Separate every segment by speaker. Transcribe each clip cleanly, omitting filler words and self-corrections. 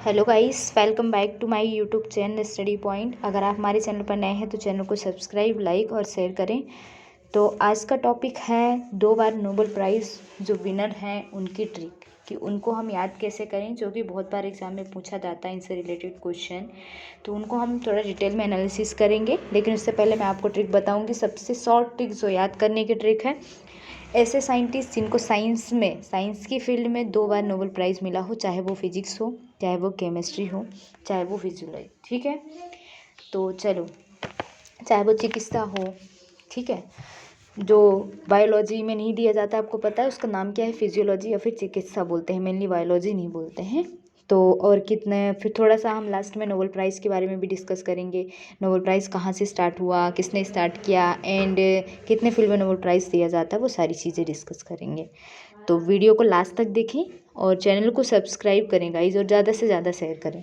Speaker 1: Hello guys, welcome back to my YouTube channel study point. अगर आप हमारे channel पर नए हैं तो चैनल को सब्सक्राइब, लाइक और शेयर करें। तो आज का टॉपिक है 2 बार नोबेल प्राइज़ जो विनर हैं उनकी ट्रिक, कि उनको हम याद कैसे करें, जो कि बहुत बार एग्जाम में पूछा जाता है इनसे रिलेटेड क्वेश्चन। तो उनको हम थोड़ा डिटेल में एनालिसिस करेंगे, लेकिन उससे पहले मैं आपको ट्रिक बताऊँगी। सबसे शॉर्ट ट्रिक जो याद करने की ट्रिक है, ऐसे साइंटिस्ट जिनको साइंस की फील्ड में 2 बार नोबेल प्राइज़ मिला हो, चाहे वो फिजिक्स हो, चाहे वो केमिस्ट्री हो, चाहे वो फिजियोलॉजी, ठीक है। तो चलो, चाहे वो चिकित्सा हो, ठीक है। जो बायोलॉजी में नहीं दिया जाता, आपको पता है उसका नाम क्या है, फिजियोलॉजी या फिर चिकित्सा बोलते हैं, मेनली बायोलॉजी नहीं बोलते हैं। तो और कितने, फिर थोड़ा सा हम लास्ट में नोबेल प्राइज़ के बारे में भी डिस्कस करेंगे। नोबेल प्राइज़ कहाँ से स्टार्ट हुआ, किसने स्टार्ट किया, एंड कितने फील्ड में नोबेल प्राइज़ दिया जाता है, वो सारी चीज़ें डिस्कस करेंगे। तो वीडियो को लास्ट तक देखें और चैनल को सब्सक्राइब करें गाइज, और ज़्यादा से ज़्यादा शेयर करें।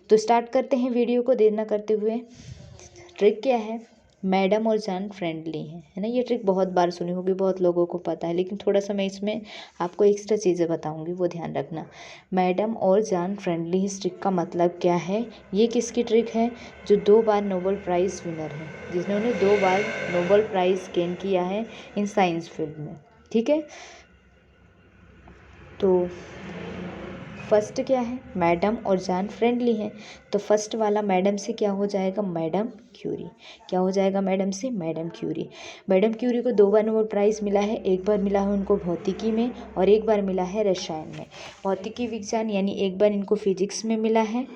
Speaker 1: तो स्टार्ट करते हैं वीडियो को देर ना करते हुए। ट्रिक क्या है, मैडम और जान फ्रेंडली है ना। ये ट्रिक बहुत बार सुनी होगी, बहुत लोगों को पता है, लेकिन थोड़ा सा मैं इसमें आपको एक्स्ट्रा चीज़ें बताऊंगी, वो ध्यान रखना। मैडम और जान फ्रेंडली, इस ट्रिक का मतलब क्या है। ये किसकी ट्रिक है, जो 2 बार नोबेल प्राइज़ विनर है, जिन्होंने 2 बार नोबेल प्राइज़ गेन किया है इन साइंस फील्ड में, ठीक है। तो फर्स्ट क्या है, मैडम और जान फ्रेंडली हैं। तो फर्स्ट वाला मैडम से क्या हो जाएगा, मैडम क्यूरी। क्या हो जाएगा मैडम से, मैडम क्यूरी। मैडम क्यूरी को 2 बार नोबेल प्राइज़ मिला है। एक बार मिला है उनको भौतिकी में और एक बार मिला है रसायन में। भौतिकी विज्ञान यानी एक बार इनको फिजिक्स में मिला है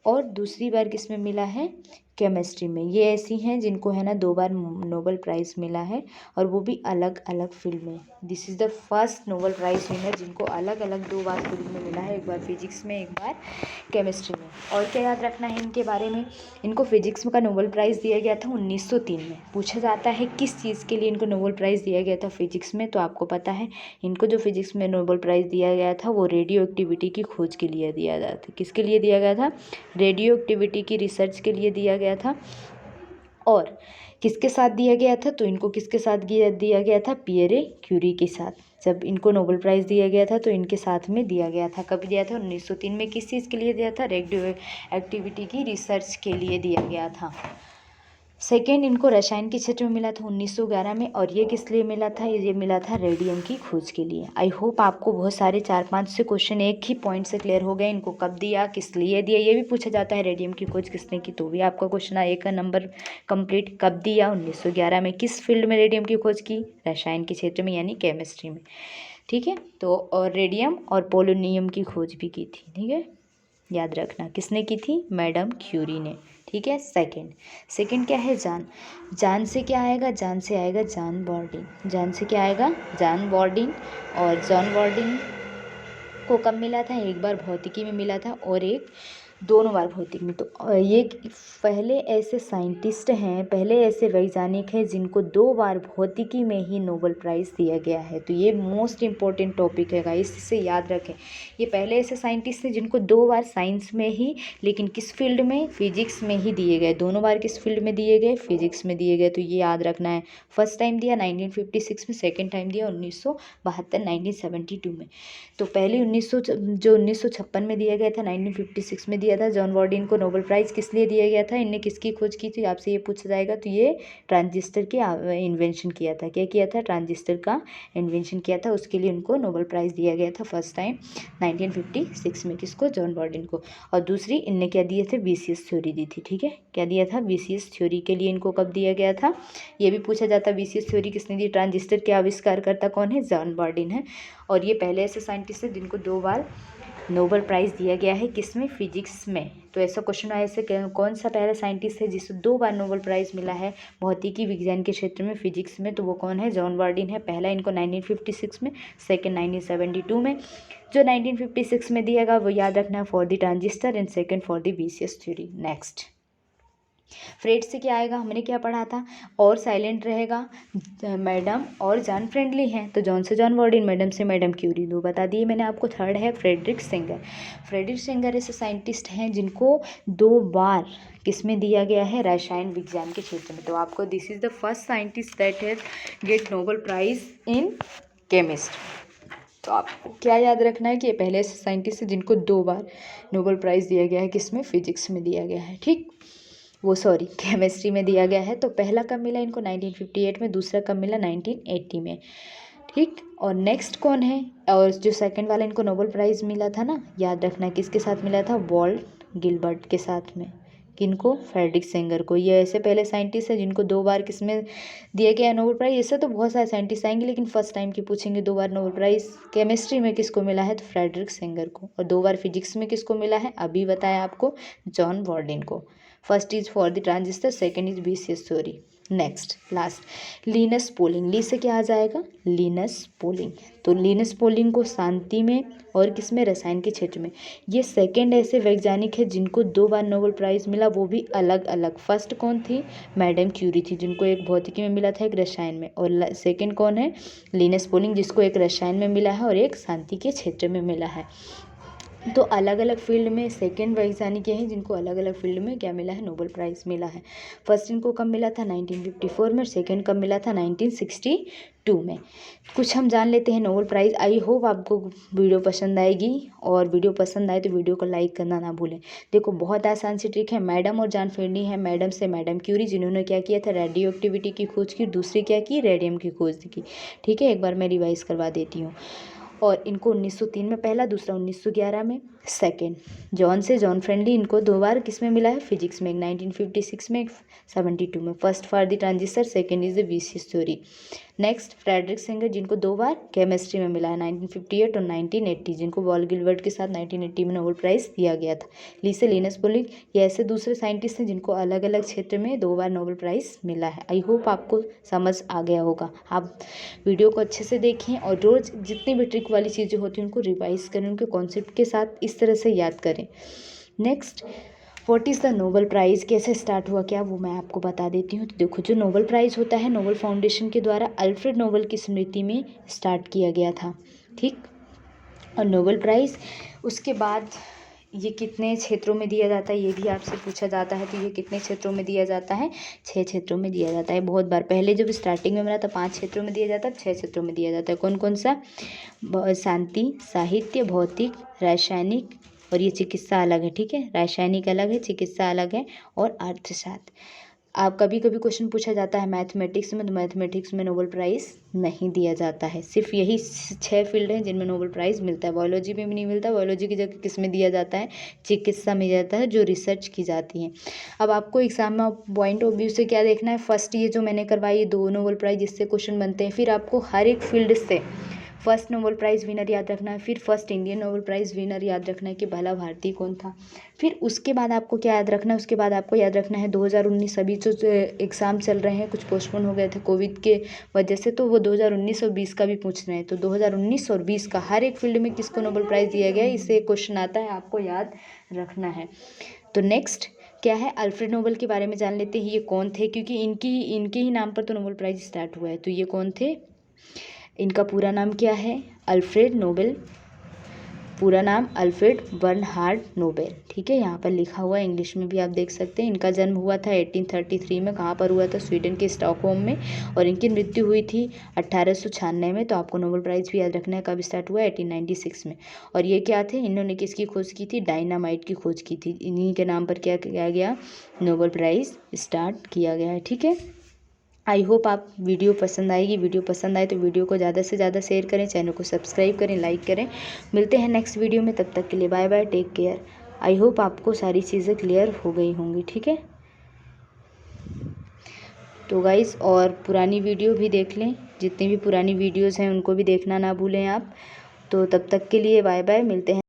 Speaker 1: और दूसरी बार किस में मिला है, केमिस्ट्री में। ये ऐसी हैं जिनको है ना 2 बार नोबेल प्राइज़ मिला है, और वो भी अलग अलग फील्ड में। This is the first Nobel prize winner जिनको अलग अलग 2 बार फील्ड में मिला है, एक बार फिजिक्स में, एक बार केमिस्ट्री में। और क्या याद रखना है इनके बारे में, इनको फिजिक्स का नोबेल प्राइज़ दिया गया था 1903 में। पूछा जाता है किस चीज़ के लिए इनको नोबेल प्राइज़ दिया गया था फिजिक्स में, तो आपको पता है इनको जो फिजिक्स में नोबेल प्राइज़ दिया गया था वो रेडियो एक्टिविटी की खोज के लिए दिया गया था। किसके लिए दिया गया था, रेडियो एक्टिविटी की रिसर्च के लिए दिया गया था। और किसके साथ दिया गया था, तो इनको किसके साथ दिया गया था, पियरे क्यूरी के साथ। जब इनको नोबेल प्राइज़ दिया गया था तो इनके साथ में दिया गया था। कब दिया था, 1903 में। किस चीज़ के लिए दिया था, रेडियो एक्टिविटी की रिसर्च के लिए दिया गया था। सेकेंड, इनको रसायन के क्षेत्र में मिला था 1911 में, और ये किस लिए मिला था, ये मिला था रेडियम की खोज के लिए। आई होप आपको बहुत सारे 4-5 से क्वेश्चन एक ही पॉइंट से क्लियर हो गए। इनको कब दिया, किस लिए दिया, ये भी पूछा जाता है, रेडियम की खोज किसने की, तो भी आपका क्वेश्चन एक का नंबर कंप्लीट। कब दिया, 1911 में। किस फील्ड में रेडियम की खोज की, रसायन के क्षेत्र में यानी केमिस्ट्री में, ठीक है। तो और रेडियम और पोलोनियम की खोज भी की थी, ठीक है। याद रखना किसने की थी, मैडम क्यूरी ने, ठीक है। सेकंड क्या है, जान से क्या आएगा, जान से आएगा जॉन बॉर्डिन। जान से क्या आएगा, जॉन बॉर्डिन। और जॉन बॉर्डिन को कब मिला था, एक बार भौतिकी में मिला था और दोनों बार भौतिक में। तो ये पहले ऐसे साइंटिस्ट हैं, पहले ऐसे वैज्ञानिक हैं जिनको 2 बार भौतिकी में ही नोबेल प्राइज़ दिया गया है। तो ये मोस्ट इंपॉर्टेंट टॉपिक है गाइस, इसे याद रखें। ये पहले ऐसे साइंटिस्ट हैं जिनको 2 बार साइंस में ही, लेकिन किस फील्ड में, फिजिक्स में ही दिए गए। दोनों बार किस फील्ड में दिए गए, फिजिक्स में दिए गए। तो ये याद रखना है। फर्स्ट टाइम दिया 1956 में, सेकेंड टाइम दिया 1972 1972 में। तो पहले 1956 में दिया गया था, 1956 में दिया था। जॉन बॉर्डिन को नोबेल प्राइज़ किस लिए दिया गया था, इनने किसकी खोज की थी, आपसे ये पूछा जाएगा। तो ये ट्रांजिस्टर के इन्वेंशन किया था। क्या किया था, ट्रांजिस्टर का इन्वेंशन किया था, उसके लिए उनको नोबेल प्राइज़ दिया गया था फर्स्ट टाइम 1956 में। किसको, जॉन बॉर्डिन को। और दूसरी इनने क्या दिए थे, बीसीएस थ्योरी दी थी, ठीक है। क्या दिया था, बीसीएस थ्योरी के लिए इनको कब दिया गया था, ये भी पूछा जाता है। बीसीएस थ्योरी किसने दी, ट्रांजिस्टर के आविष्कारकर्ता कौन है, जॉन बॉर्डिन है। और ये पहले ऐसे साइंटिस्ट हैं जिनको 2 बार नोबेल प्राइज़ दिया गया है, किसमें, फिजिक्स में। तो ऐसा क्वेश्चन आया, ऐसे कौन सा पहला साइंटिस्ट है जिसे 2 बार नोबेल प्राइज़ मिला है भौतिकी विज्ञान के क्षेत्र में, फिजिक्स में, तो वो कौन है, जॉन बॉर्डिन है। पहला इनको 1956 में, सेकेंड 1972 में। जो 1956 में दिएगा वो याद रखना, for the transistor, and second for the B C S theory. Next, Fred से क्या आएगा, हमने क्या पढ़ा था, और साइलेंट रहेगा, मैडम और जॉन फ्रेंडली हैं, तो जॉन से जॉन बॉर्डिन, मैडम से मैडम क्यूरी, 2 बता दिए मैंने आपको। थर्ड है फ्रेडरिक सेंगर। फ्रेडरिक सेंगर ऐसे साइंटिस्ट हैं जिनको 2 बार किसमें दिया गया है, रसायन विज्ञान के क्षेत्र में। तो आपको this is the first scientist that has gate Nobel prize in chemistry. तो आपको क्या याद रखना है कि ये पहले ऐसे साइंटिस्ट हैं जिनको 2 बार नोबेल प्राइज़ दिया गया है, किसमें, फिजिक्स में दिया गया है, ठीक, वो सॉरी केमिस्ट्री में दिया गया है। तो पहला कब मिला इनको 1958 में, दूसरा कब मिला 1980 में, ठीक। और नेक्स्ट कौन है, और जो सेकंड वाला इनको नोबेल प्राइज़ मिला था ना, याद रखना किसके साथ मिला था, वॉल्ट गिलबर्ट के साथ में, किनको, फ्रेडरिक सेंगर को। ये ऐसे पहले साइंटिस्ट है जिनको 2 बार किसमें दिया गया है नोबेल प्राइज़। ऐसे तो बहुत सारे साइंटिस्ट आएंगे लेकिन फर्स्ट टाइम की पूछेंगे, 2 बार नोबेल प्राइज़ केमिस्ट्री में किसको मिला है, तो फ्रेडरिक सेंगर को। और 2 बार फिजिक्स में किसको मिला है, अभी बताया आपको, जॉन बॉर्डिन को। First is for the transistor, second is BCS theory. Next last Linus Pauling, ली से क्या आ जाएगा, लिनस पोलिंग। तो लिनस पोलिंग को शांति में और किसमें, रसायन के क्षेत्र में। ये सेकंड ऐसे वैज्ञानिक है जिनको 2 बार नोबेल प्राइज़ मिला, वो भी अलग अलग। फर्स्ट कौन थी, मैडम क्यूरी थी, जिनको एक भौतिकी में मिला था, एक रसायन में। और सेकंड कौन है, लिनस पोलिंग, जिसको एक रसायन में मिला है और एक शांति के क्षेत्र में मिला है। तो अलग अलग फील्ड में सेकंड वैज्ञानिक हैं जिनको अलग अलग फील्ड में क्या मिला है, नोबेल प्राइज़ मिला है। फर्स्ट इनको कब मिला था, 1954 में, सेकंड कब मिला था, 1962 में। कुछ हम जान लेते हैं नोबेल प्राइज़। आई होप आपको वीडियो पसंद आएगी, और वीडियो पसंद आए तो वीडियो को लाइक करना ना भूलें। देखो बहुत आसान सी ट्रिक है, मैडम और जॉन फ्रेंडली है, मैडम से मैडम क्यूरी, जिन्होंने क्या किया था, रेडियो एक्टिविटी की खोज की, दूसरी क्या की, रेडियम की खोज की, ठीक है। एक बार मैं रिवाइज करवा देती हूँ। और इनको 1903 में पहला, दूसरा 1911 में सेकंड। जॉन से जॉन फ्रेंडली, इनको 2 बार किस में मिला है, फिजिक्स में, 1956 में, 72 में। First for the transistor, second is the B C S theory. Next Frederick Sanger, जिनको 2 बार केमिस्ट्री में मिला है, 1958 और 1980, जिनको वॉल गिलबर्ट के साथ 1980 में नोबेल प्राइज़ दिया गया था। लीसे लिनस पोलिंग, ये ऐसे दूसरे साइंटिस्ट हैं जिनको अलग अलग क्षेत्र में 2 बार नोबेल प्राइज़ मिला है। आई होप आपको समझ आ गया होगा। आप वीडियो को अच्छे से देखें और रोज़ जितनी भी ट्रिक वाली चीज़ें होती हैं उनको रिवाइज करें, उनके कॉन्सेप्ट के साथ इस तरह से याद करें। Next, what is the Nobel prize, कैसे स्टार्ट हुआ क्या, वो मैं आपको बता देती हूँ। तो देखो, जो नोबेल प्राइज़ होता है, नोबेल फाउंडेशन के द्वारा अल्फ्रेड नोबेल की स्मृति में स्टार्ट किया गया था, ठीक। और नोबेल प्राइज़ उसके बाद ये कितने क्षेत्रों में दिया जाता है, ये भी आपसे पूछा जाता है। तो ये कितने क्षेत्रों में दिया जाता है, 6 क्षेत्रों में दिया जाता है। बहुत बार पहले जब स्टार्टिंग में मिला था 5 क्षेत्रों में दिया जाता है, 6 क्षेत्रों में दिया जाता है। कौन कौन सा, शांति, साहित्य, भौतिक, रासायनिक, और ये चिकित्सा अलग है, ठीक है। रासायनिक अलग है, चिकित्सा अलग है, और अर्थशास्त्र। आप कभी कभी क्वेश्चन पूछा जाता है मैथमेटिक्स में, तो मैथमेटिक्स में नोबेल प्राइज़ नहीं दिया जाता है। सिर्फ यही 6 फील्ड हैं जिनमें नोबेल प्राइज़ मिलता है। बायोलॉजी में भी नहीं मिलता, बायोलॉजी की जगह किस में दिया जाता है, चिकित्सा में जाता है, जो रिसर्च की जाती है। अब आपको एग्जाम में पॉइंट ऑफ व्यू से क्या देखना है, फर्स्ट ये जो मैंने करवाई, ये 2 नोबेल प्राइज़ जिससे क्वेश्चन बनते हैं। फिर आपको हर एक फील्ड से फर्स्ट नोबेल प्राइज़ विनर याद रखना है, फिर first Indian Nobel prize winner याद रखना है कि पहला भारतीय कौन था। फिर उसके बाद आपको क्या याद रखना है, उसके बाद आपको याद रखना है 2019 अभी जो एग्ज़ाम चल रहे हैं, कुछ पोस्टपोन हो गए थे कोविड के वजह से, तो वो 2019 और 20 का भी पूछ रहे हैं। तो 2019 और 20 का हर एक फील्ड में किसको नोबेल प्राइज़ दिया गया है, इससे एक क्वेश्चन आता है, आपको याद रखना है। तो नेक्स्ट क्या है, अल्फ्रेड नोबेल के बारे में जान लेते हैं। ये कौन थे, क्योंकि इनके ही नाम पर तो नोबेल प्राइज़ स्टार्ट हुआ है। तो ये कौन थे, इनका पूरा नाम क्या है, अल्फ्रेड नोबेल, पूरा नाम अल्फ्रेड बर्नहार्ड नोबेल, ठीक है। यहाँ पर लिखा हुआ है, इंग्लिश में भी आप देख सकते हैं। इनका जन्म हुआ था 1833 में, कहाँ पर हुआ था, स्वीडन के स्टॉकहोम में। और इनकी मृत्यु हुई थी 1896 में। तो आपको नोबेल प्राइज़ भी याद रखना है, कब स्टार्ट हुआ, 1896 में। और ये क्या थे, इन्होंने किसकी खोज की थी, डायनामाइट की खोज की थी। इन्हीं के नाम पर क्या किया गया, नोबेल प्राइज़ स्टार्ट किया गया है, ठीक है। आई होप आप वीडियो पसंद आएगी, वीडियो पसंद आए तो वीडियो को ज़्यादा से ज़्यादा शेयर करें, चैनल को सब्सक्राइब करें, लाइक करें। मिलते हैं नेक्स्ट वीडियो में, तब तक के लिए bye bye, take care. I hope आपको सारी चीज़ें क्लियर हो गई होंगी, ठीक है। तो गाइस, और पुरानी वीडियो भी देख लें, जितनी भी पुरानी वीडियोज़ हैं उनको भी देखना ना भूलें आप। तो तब तक के लिए बाय बाय, मिलते हैं।